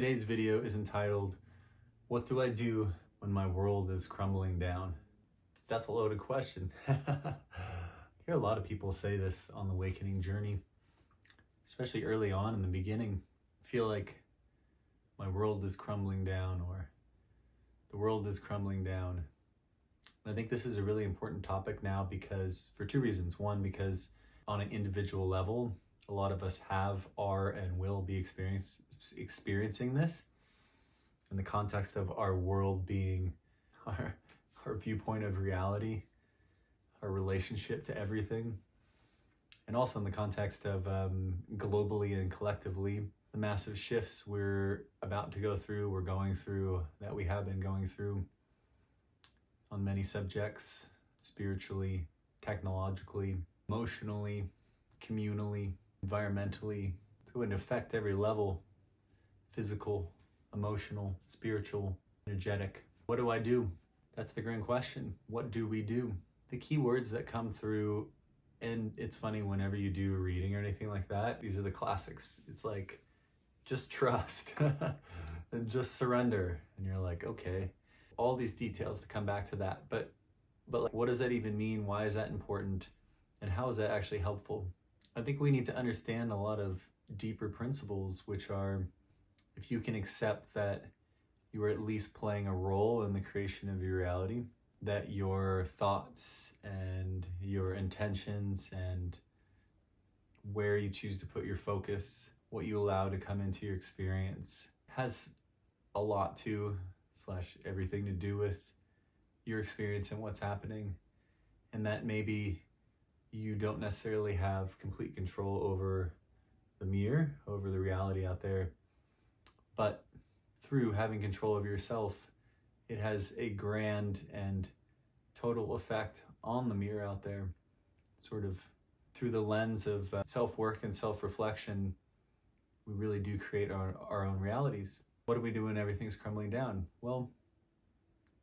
Today's video is entitled, "What do I do when my world is crumbling down?" That's a loaded question. I hear a lot of people say this on the awakening journey, especially early on in the beginning. I feel like my world is crumbling down, or the world is crumbling down. And I think this is a really important topic now because for two reasons. One, because on an individual level, a lot of us have, are, and will be experiencing this in the context of our world being our viewpoint of reality, our relationship to everything, and also in the context of globally and collectively, the massive shifts we're about to go through, we're going through, that we have been going through on many subjects, spiritually, technologically, emotionally, communally, environmentally. It's going to affect every level: physical, emotional, spiritual, energetic. What do I do? That's the grand question. What do we do? The key words that come through, and it's funny, whenever you do a reading or anything like that, these are the classics. It's like, just trust and just surrender. And you're like, okay, all these details to come back to that. But like, what does that even mean? Why is that important? And how is that actually helpful? I think we need to understand a lot of deeper principles, which are, if you can accept that you are at least playing a role in the creation of your reality, that your thoughts and your intentions and where you choose to put your focus, what you allow to come into your experience, has a lot to, / everything to do with your experience and what's happening. And that maybe you don't necessarily have complete control over the mirror, over the reality out there, but through having control of yourself, it has a grand and total effect on the mirror out there. Sort of through the lens of self-work and self-reflection, we really do create our own realities. What do we do when everything's crumbling down? Well,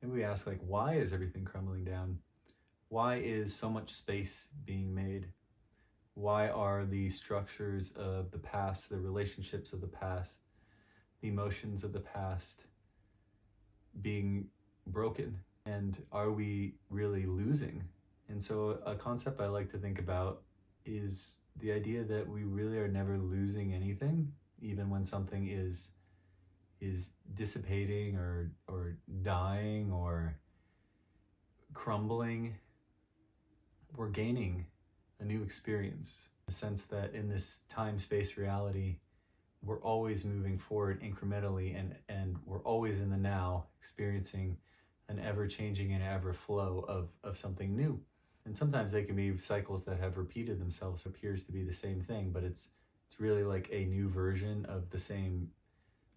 maybe we ask, like, why is everything crumbling down? Why is so much space being made? Why are the structures of the past, the relationships of the past, the emotions of the past being broken? And are we really losing? And so a concept I like to think about is the idea that we really are never losing anything, even when something is dissipating or dying or crumbling. We're gaining a new experience, in the sense that in this time-space reality, we're always moving forward incrementally, and we're always in the now, experiencing an ever-changing and ever-flow of something new. And sometimes they can be cycles that have repeated themselves. It appears to be the same thing, but it's really like a new version of the same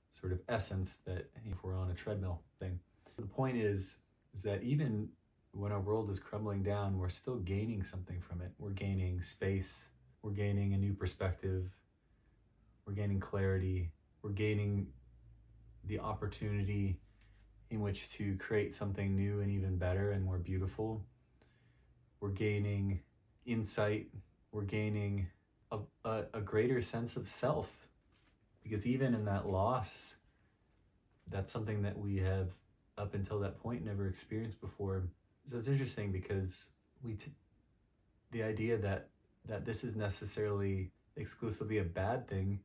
sort of essence that, if we're on a treadmill thing. The point is that even when our world is crumbling down, we're still gaining something from it. We're gaining space, we're gaining a new perspective, we're gaining clarity, we're gaining the opportunity in which to create something new and even better and more beautiful. We're gaining insight, we're gaining a greater sense of self, because even in that loss, that's something that we have up until that point never experienced before. So it's interesting because the idea that this is necessarily exclusively a bad thing,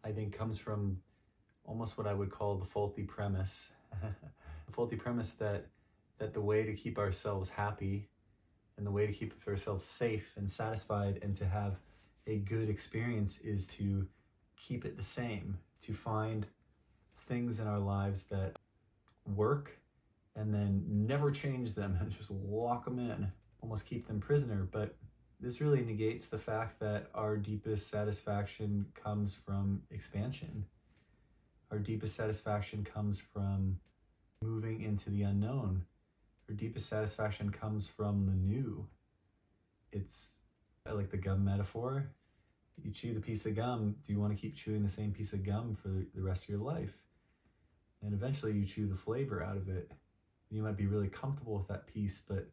I think, comes from almost what I would call the faulty premise. The faulty premise that the way to keep ourselves happy and the way to keep ourselves safe and satisfied and to have a good experience is to keep it the same, to find things in our lives that work and then never change them and just lock them in, almost keep them prisoner. But this really negates the fact that our deepest satisfaction comes from expansion. Our deepest satisfaction comes from moving into the unknown. Our deepest satisfaction comes from the new. I like the gum metaphor. You chew the piece of gum, do you want to keep chewing the same piece of gum for the rest of your life? And eventually you chew the flavor out of it. You might be really comfortable with that piece, but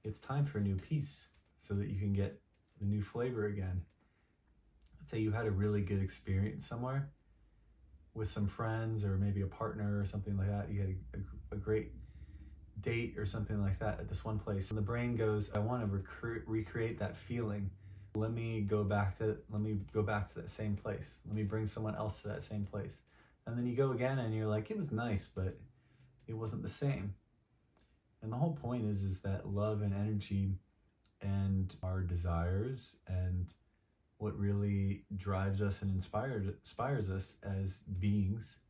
it's time for a new piece so that you can get the new flavor again. Let's say you had a really good experience somewhere. with some friends or maybe a partner or something like that. You had a great date or something like that at this one place. And the brain goes, I want to recreate that feeling. Let me go back to that same place. Let me bring someone else to that same place. And then you go again and you're like, it was nice, but it wasn't the same. And the whole point is that love and energy and our desires and what really drives us and inspires us as beings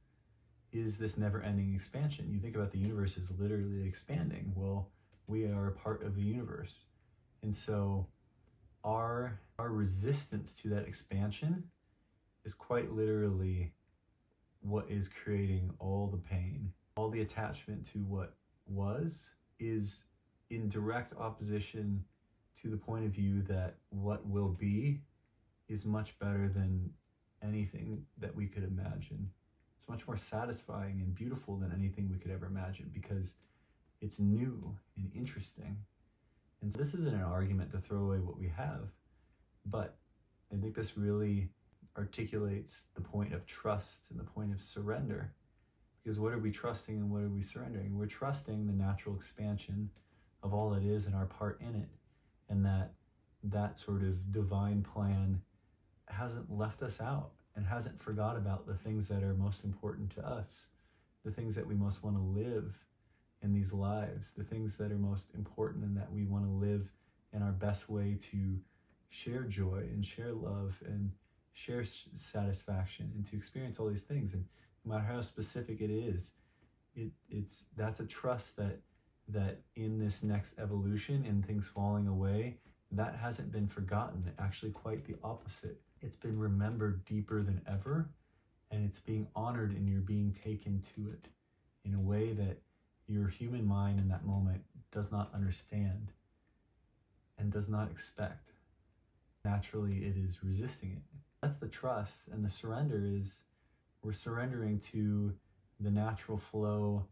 is this never-ending expansion. You think about the universe as literally expanding. Well, we are a part of the universe. And so our resistance to that expansion is quite literally what is creating all the pain. All the attachment to what was is in direct opposition to the point of view that what will be is much better than anything that we could imagine. It's much more satisfying and beautiful than anything we could ever imagine because it's new and interesting. And so this isn't an argument to throw away what we have, but I think this really articulates the point of trust and the point of surrender. Because what are we trusting and what are we surrendering? We're trusting the natural expansion of all that is and our part in it. And that sort of divine plan hasn't left us out and hasn't forgot about the things that are most important to us, the things that we most want to live in these lives, the things that are most important and that we want to live in our best way to share joy and share love and share satisfaction and to experience all these things. And no matter how specific it is, that's a trust that in this next evolution, in things falling away, that hasn't been forgotten. Actually, quite the opposite. It's been remembered deeper than ever, and it's being honored and you're being taken to it in a way that your human mind in that moment does not understand and does not expect. Naturally, it is resisting it. That's the trust, and the surrender is we're surrendering to the natural flow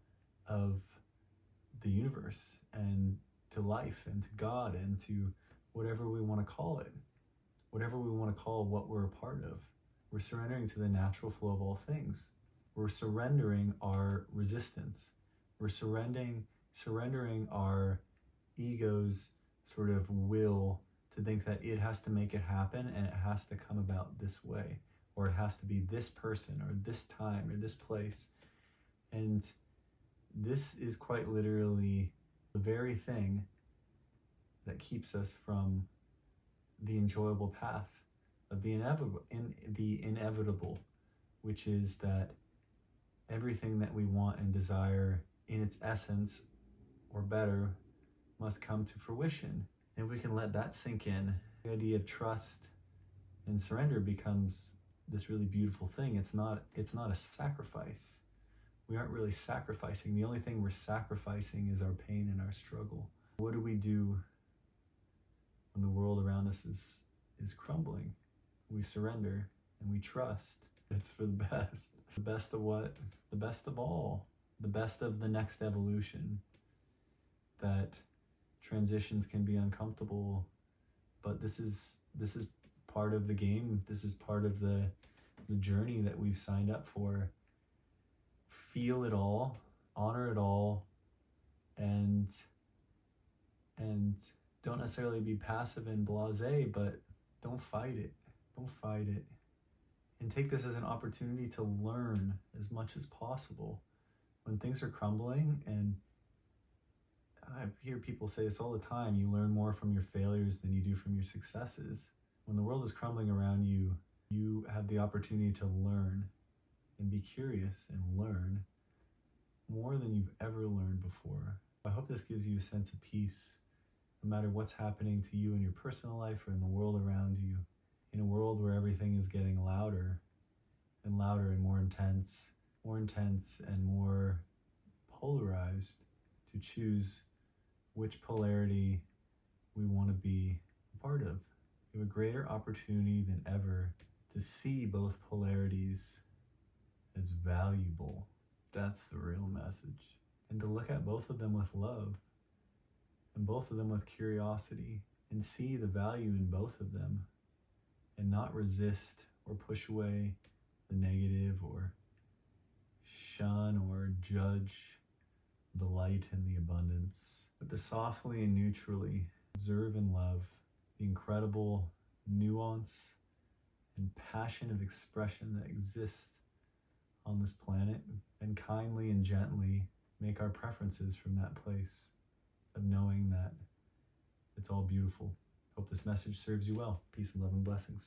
of the universe and to life and to God and to whatever we want to call it, whatever we want to call what we're a part of. We're surrendering to the natural flow of all things. We're surrendering our resistance. We're surrendering our ego's sort of will to think that it has to make it happen and it has to come about this way, or it has to be this person or this time or this place. And this is quite literally the very thing that keeps us from the enjoyable path of the inevitable, which is that everything that we want and desire in its essence or better must come to fruition. And we can let that sink in. The idea of trust and surrender becomes this really beautiful thing. It's not a sacrifice. We aren't really sacrificing. The only thing we're sacrificing is our pain and our struggle. What do we do when the world around us is crumbling? We surrender and we trust. It's for the best. The best of what? The best of all. The best of the next evolution. That transitions can be uncomfortable, but this is part of the game. This is part of the journey that we've signed up for. Feel it all, honor it all, and don't necessarily be passive and blasé, but don't fight it. Don't fight it. And take this as an opportunity to learn as much as possible. When things are crumbling, and I hear people say this all the time, you learn more from your failures than you do from your successes. When the world is crumbling around you, you have the opportunity to learn and be curious and learn more than you've ever learned before. I hope this gives you a sense of peace, no matter what's happening to you in your personal life or in the world around you. In a world where everything is getting louder and louder and more intense and more polarized, to choose which polarity we want to be a part of. We have a greater opportunity than ever to see both polarities as valuable. That's the real message. And to look at both of them with love and both of them with curiosity and see the value in both of them and not resist or push away the negative or judge the light and the abundance, but to softly and neutrally observe and love the incredible nuance and passion of expression that exists on this planet, and kindly and gently make our preferences from that place of knowing that it's all beautiful. Hope this message serves you well. Peace and love and blessings.